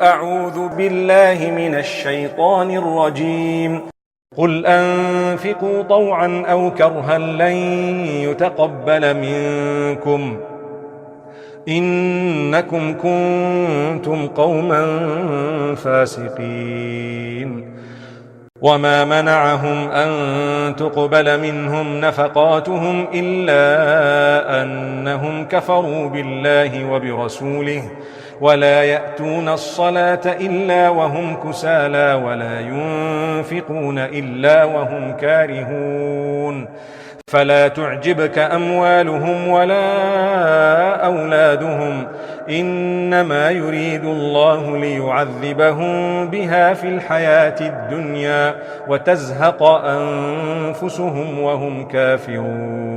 أعوذ بالله من الشيطان الرجيم. قل أنفقوا طوعا أو كرها لن يتقبل منكم إنكم كنتم قوما فاسقين. وما منعهم أن تقبل منهم نفقاتهم إلا أنهم كفروا بالله وبرسوله ولا يأتون الصلاة إلا وهم كسالى ولا ينفقون إلا وهم كارهون. فلا تعجبك أموالهم ولا أولادهم إنما يريد الله ليعذبهم بها في الحياة الدنيا وتزهق أنفسهم وهم كافرون.